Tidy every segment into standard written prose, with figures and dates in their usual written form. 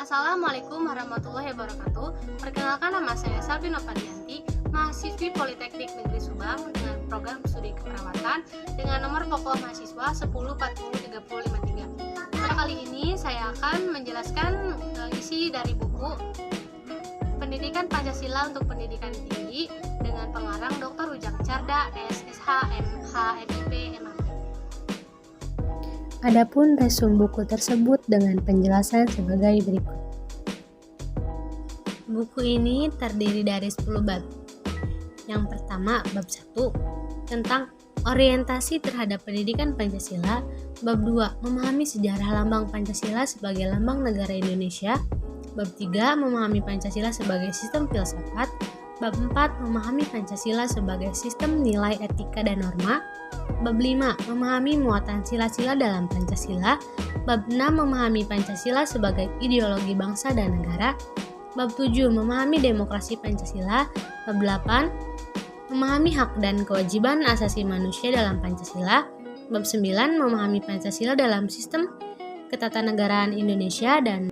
Assalamualaikum warahmatullahi wabarakatuh. Perkenalkan, nama saya Salvino Padianti, mahasiswi Politeknik Negeri Subang dengan program studi keperawatan dengan nomor pokok mahasiswa 10403053. Pada kali ini saya akan menjelaskan isi dari buku Pendidikan Pancasila untuk Pendidikan Tinggi dengan pengarang Dr. Ujang Carda, SSH, MH, MIP, MAP. Adapun resum buku tersebut dengan penjelasan sebagai berikut. Buku ini terdiri dari 10 bab. Yang pertama, bab 1 tentang orientasi terhadap pendidikan Pancasila. Bab 2, memahami sejarah lambang Pancasila sebagai lambang negara Indonesia. Bab 3, memahami Pancasila sebagai sistem filsafat. Bab 4, memahami Pancasila sebagai sistem nilai etika dan norma. Bab 5, memahami muatan sila-sila dalam Pancasila. Bab 6, memahami Pancasila sebagai ideologi bangsa dan negara. Bab 7, memahami demokrasi Pancasila. Bab 8, memahami hak dan kewajiban asasi manusia dalam Pancasila. Bab 9, memahami Pancasila dalam sistem ketatanegaraan Indonesia dan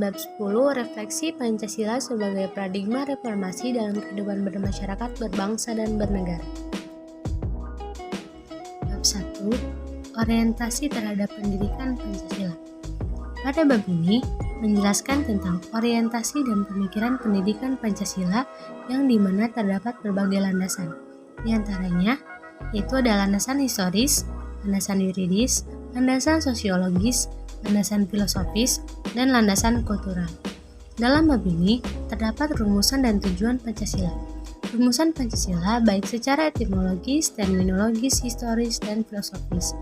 bab 10, refleksi Pancasila sebagai paradigma reformasi dalam kehidupan bermasyarakat, berbangsa, dan bernegara. Bab 1, orientasi terhadap pendidikan Pancasila. Pada bab ini, menjelaskan tentang orientasi dan pemikiran pendidikan Pancasila yang dimana terdapat berbagai landasan. Di antaranya, yaitu ada landasan historis, landasan yuridis, landasan sosiologis, landasan filosofis, dan landasan kultural. Dalam bab ini, terdapat rumusan dan tujuan Pancasila. Rumusan Pancasila baik secara etimologis, terminologis, historis, dan filosofis.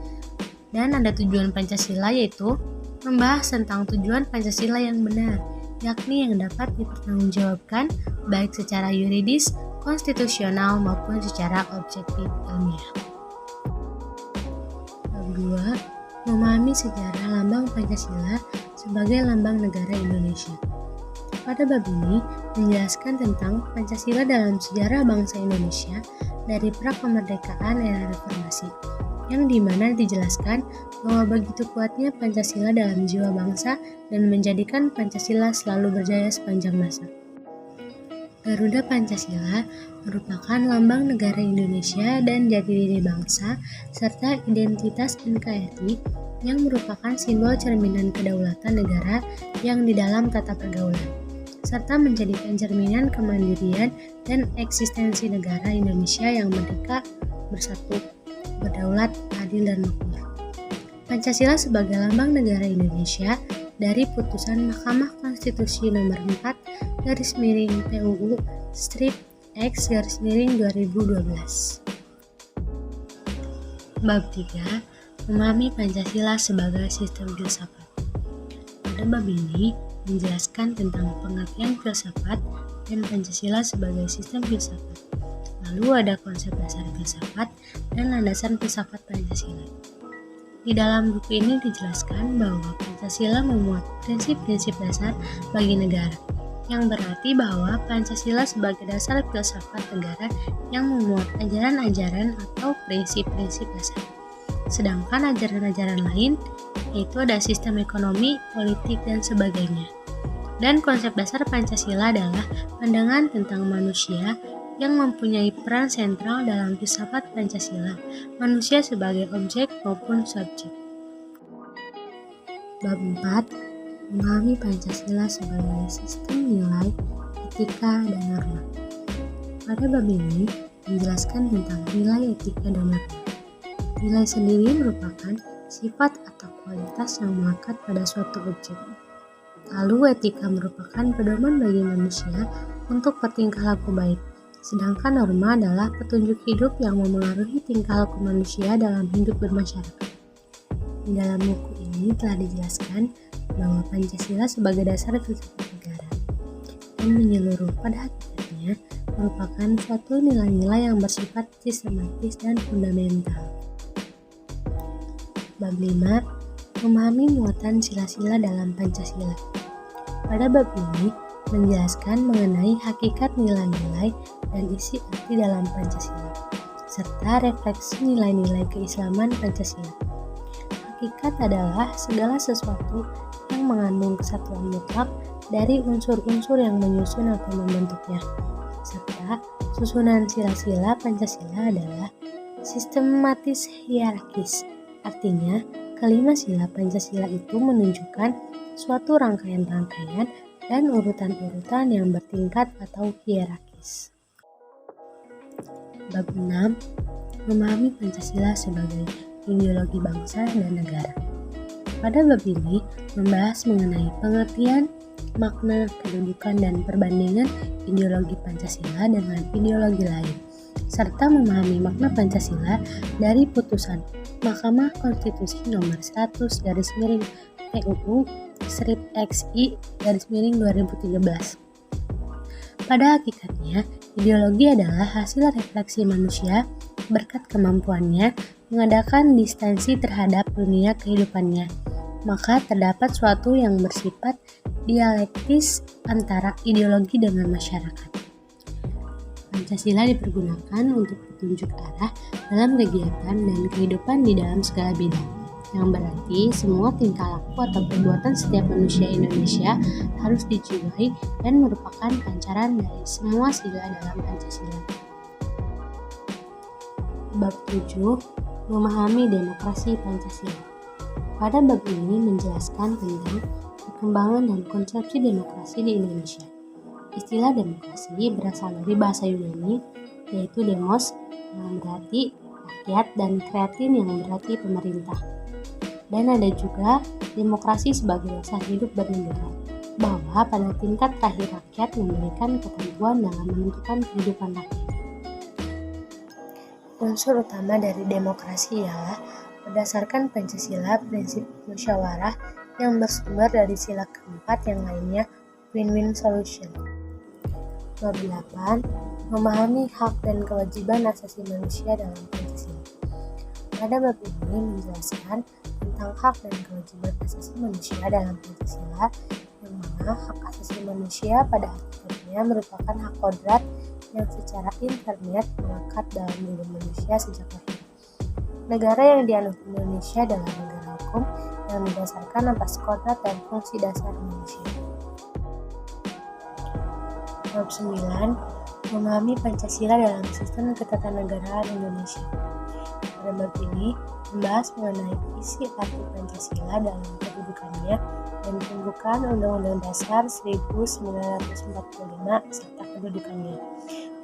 Dan ada tujuan Pancasila yaitu membahas tentang tujuan Pancasila yang benar, yakni yang dapat dipertanggungjawabkan baik secara yuridis, konstitusional, maupun secara objektif ilmiah. Bab 2, memahami sejarah lambang Pancasila sebagai lambang negara Indonesia. Pada bab ini, menjelaskan tentang Pancasila dalam sejarah bangsa Indonesia dari pra-kemerdekaan era reformasi, yang dimana dijelaskan bahwa begitu kuatnya Pancasila dalam jiwa bangsa dan menjadikan Pancasila selalu berjaya sepanjang masa. Garuda Pancasila merupakan lambang negara Indonesia dan jati diri bangsa, serta identitas NKRI yang merupakan simbol cerminan kedaulatan negara yang di dalam tata pergaulan, serta menjadikan cerminan kemandirian dan eksistensi negara Indonesia yang merdeka, bersatu, berdaulat, adil, dan makmur. Pancasila sebagai lambang negara Indonesia dari putusan Mahkamah Konstitusi nomor 4 PUU strip X 2012. Bab 3, memahami Pancasila sebagai sistem filsafat. Pada bab ini menjelaskan tentang pengertian filsafat dan Pancasila sebagai sistem filsafat. Lalu ada konsep dasar filsafat dan landasan filsafat Pancasila. Di dalam buku ini dijelaskan bahwa Pancasila memuat prinsip-prinsip dasar bagi negara, yang berarti bahwa Pancasila sebagai dasar filsafat negara yang memuat ajaran-ajaran atau prinsip-prinsip dasar. Sedangkan ajaran-ajaran lain, yaitu ada sistem ekonomi, politik, dan sebagainya. Dan konsep dasar Pancasila adalah pandangan tentang manusia yang mempunyai peran sentral dalam filsafat Pancasila, manusia sebagai objek maupun subjek. Bab 4, memahami Pancasila sebagai sistem nilai, etika, dan norma. Pada bab ini menjelaskan tentang nilai, etika, dan norma. Nilai sendiri merupakan sifat atau kualitas yang melekat pada suatu objek. Lalu etika merupakan pedoman bagi manusia untuk bertingkah laku baik. Sedangkan norma adalah petunjuk hidup yang memengaruhi tingkah laku manusia dalam hidup bermasyarakat. Di dalam buku ini telah dijelaskan bahwa Pancasila sebagai dasar filsafat negara dan menyeluruh pada hakikatnya merupakan suatu nilai-nilai yang bersifat sistematis dan fundamental. Bab 5, memahami muatan sila-sila dalam Pancasila. Pada bab ini menjelaskan mengenai hakikat nilai-nilai dan isi arti dalam Pancasila, serta refleksi nilai-nilai keislaman Pancasila. Hakikat adalah segala sesuatu yang mengandung kesatuan mutlak dari unsur-unsur yang menyusun atau membentuknya. Serta susunan sila-sila Pancasila adalah sistematis hierarkis. Artinya, kelima sila Pancasila itu menunjukkan suatu rangkaian-rangkaian dan urutan-urutan yang bertingkat atau hierarkis. Bab 6. Memahami Pancasila sebagai ideologi bangsa dan negara. Pada bab ini membahas mengenai pengertian, makna, kedudukan, dan perbandingan ideologi Pancasila dengan ideologi lain, serta memahami makna Pancasila dari putusan Mahkamah Konstitusi nomor 100/PUU/XI/2013. Pada hakikatnya, ideologi adalah hasil refleksi manusia berkat kemampuannya mengadakan distensi terhadap dunia kehidupannya. Maka terdapat suatu yang bersifat dialektis antara ideologi dengan masyarakat. Pancasila dipergunakan untuk petunjuk arah dalam kegiatan dan kehidupan di dalam segala bidang, yang berarti semua tingkah laku atau perbuatan setiap manusia Indonesia harus dijiwai dan merupakan pancaran dari semua sila dalam Pancasila. Bab 7. Memahami demokrasi Pancasila. Pada bab ini menjelaskan tentang perkembangan dan konsepsi demokrasi di Indonesia. Istilah demokrasi berasal dari bahasa Yunani, yaitu demos yang berarti rakyat dan kreatin yang berarti pemerintah. Dan ada juga demokrasi sebagai dasar hidup bernegara, bahwa pada tingkat terakhir rakyat memberikan ketentuan dalam menentukan kehidupan rakyat. Unsur utama dari demokrasi ialah berdasarkan Pancasila prinsip musyawarah yang bersumber dari sila keempat yang lainnya win-win solution. Bab 8. Memahami hak dan kewajiban asasi manusia dalam Pancasila. Pada bab ini menjelaskan tentang hak dan kewajiban asasi manusia dalam Pancasila, yang mana hak asasi manusia pada hakikatnya merupakan hak kodrat yang secara internet melekat dalam diri manusia sejak lahir. Negara yang dianut Indonesia adalah negara hukum yang didasarkan atas kodrat dan fungsi dasar manusia. Bab 9. Memahami Pancasila dalam sistem ketatanegaraan Indonesia. Pada bab ini membahas mengenai isi arti Pancasila dalam kedudukannya dan pembukaan Undang-Undang Dasar 1945 serta kedudukannya,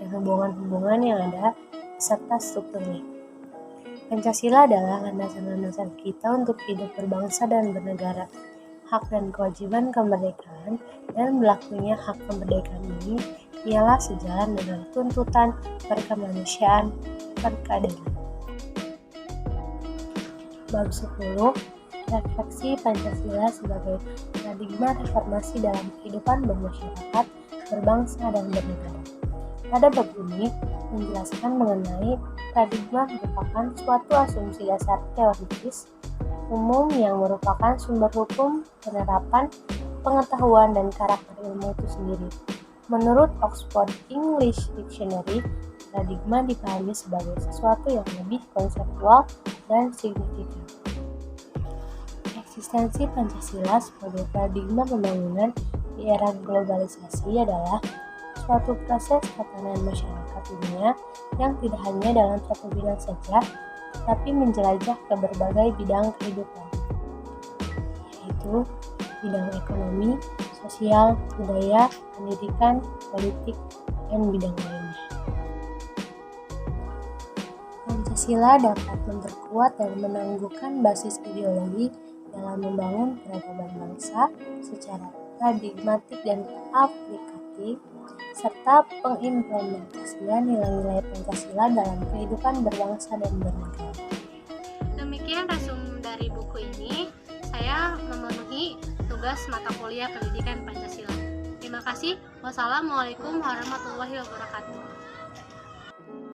dan hubungan-hubungan yang ada serta strukturnya. Pancasila adalah landasan-landasan kita untuk hidup berbangsa dan bernegara. Hak dan kewajiban kemerdekaan dan berlakunya hak kemerdekaan ini ialah sejalan dengan tuntutan perkemanusiaan perkeadilan. Bab 10. Refleksi Pancasila sebagai paradigma reformasi dalam kehidupan bermasyarakat, berbangsa, dan bernegara. Pada bab ini menjelaskan mengenai paradigma merupakan suatu asumsi dasar teoritis umum yang merupakan sumber hukum, penerapan, pengetahuan, dan karakter ilmu itu sendiri. Menurut Oxford English Dictionary, paradigma dipahami sebagai sesuatu yang lebih konseptual dan signifikan. Eksistensi Pancasila sebagai paradigma pembangunan di era globalisasi adalah suatu proses tatanan masyarakat dunia yang tidak hanya dalam satu bidang saja, tetapi menjelajah ke berbagai bidang kehidupan, yaitu bidang ekonomi, sosial, budaya, pendidikan, politik, dan bidang lainnya. Pancasila dapat memperkuat dan menangguhkan basis ideologi dalam membangun peradaban bangsa secara paradigmatik dan aplikatif, serta pengimplementasian nilai-nilai Pancasila dalam kehidupan berbangsa dan bernegara. Demikian resum dari buku ini. Saya memenuhi tugas mata kuliah Pendidikan Pancasila. Terima kasih. Wassalamualaikum warahmatullahi wabarakatuh.